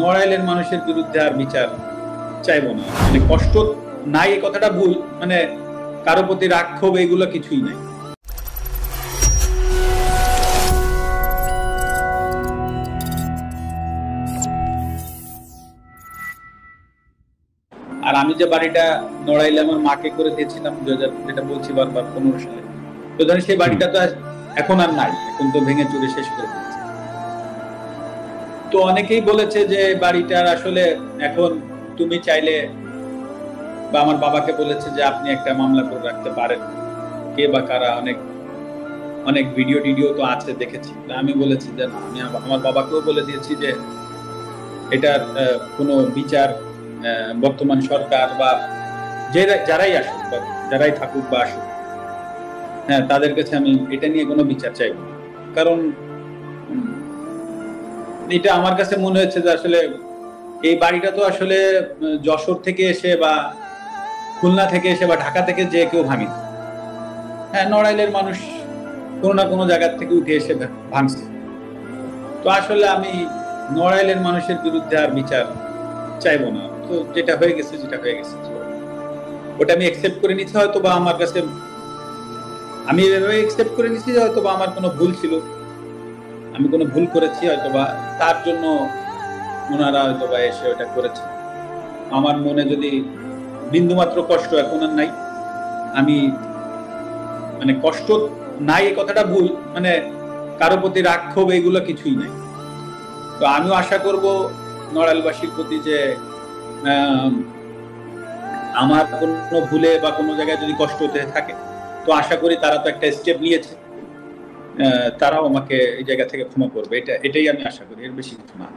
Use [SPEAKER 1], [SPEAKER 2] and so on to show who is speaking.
[SPEAKER 1] নড়াইলের মানুষের বিরুদ্ধে আর বিচার চাইবো না। মানে কষ্ট নাই এই কথাটা ভুল, মানে কারো প্রতি রাগ ক্ষোভ এগুলো কিছুই নাই। আর আমি যে বাড়িটা নড়াইলে আমার মাকে করে দিয়েছিলাম 2000, যেটা বলছি বারবার 15 সালে, তো ধরেন সেই বাড়িটা তো এখন আর নাই, এখন তো ভেঙে চুরে শেষ করে দিয়েছে। তো অনেকেই বলেছে যে বাড়িটার আসলে এখন তুমি চাইলে, বা আমার বাবাকে বলেছে যে আপনি একটা মামলা করে রাখতে পারেন, কে বা কারা, অনেক অনেক ভিডিও টিডিও তো আছে, দেখেছি। আমি বলেছি যে না, আমি আমার বাবাকেও বলে দিয়েছি যে এটার কোনো বিচার বর্তমান সরকার বা যারাই আসুক বা যারাই থাকুক বা আসুক, হ্যাঁ, তাদের কাছে আমি এটা নিয়ে কোনো বিচার চাইব না। কারণ এটা আমার কাছে মনে হচ্ছে যে আসলে এই বাড়িটা তো আসলে যশোর থেকে এসে বা খুলনা থেকে এসে বা ঢাকা থেকে যে কেউ ভাঙে। হ্যাঁ, নড়াইলের মানুষ কোনো না কোনো জায়গা থেকে উঠে এসে ভাঙছে। তো আসলে আমি নড়াইলের মানুষের বিরুদ্ধে আর বিচার চাইবো না। তো যেটা হয়ে গেছে ওটা আমি একসেপ্ট করে নিচ্ছি। হয়তো বা আমার কাছে, আমি এভাবে একসেপ্ট করে নিচ্ছি হয়তো বা আমার কোনো ভুল ছিল, আমি কোনো ভুল করেছি, হয়তো বা তার জন্য ওনারা হয়তো বা এসে ওটা করেছে। আমার মনে যদি বিন্দুমাত্র কষ্ট এখন আর নাই, আমি মানে কষ্ট নাই এই কথাটা ভুল, মানে কারো প্রতি রাগ ক্ষোভ এগুলো কিছুই নাই। তো আমিও আশা করব নড়াইলবাসীর প্রতি যে আমার কোনো ভুলে বা কোনো জায়গায় যদি কষ্ট হতে থাকে, তো আশা করি তারা তো একটা স্টেপ নিয়েছে, তারাও আমাকে এই জায়গা থেকে ক্ষমা করবে। এটাই আমি আশা করি, এর বেশি কিছু না।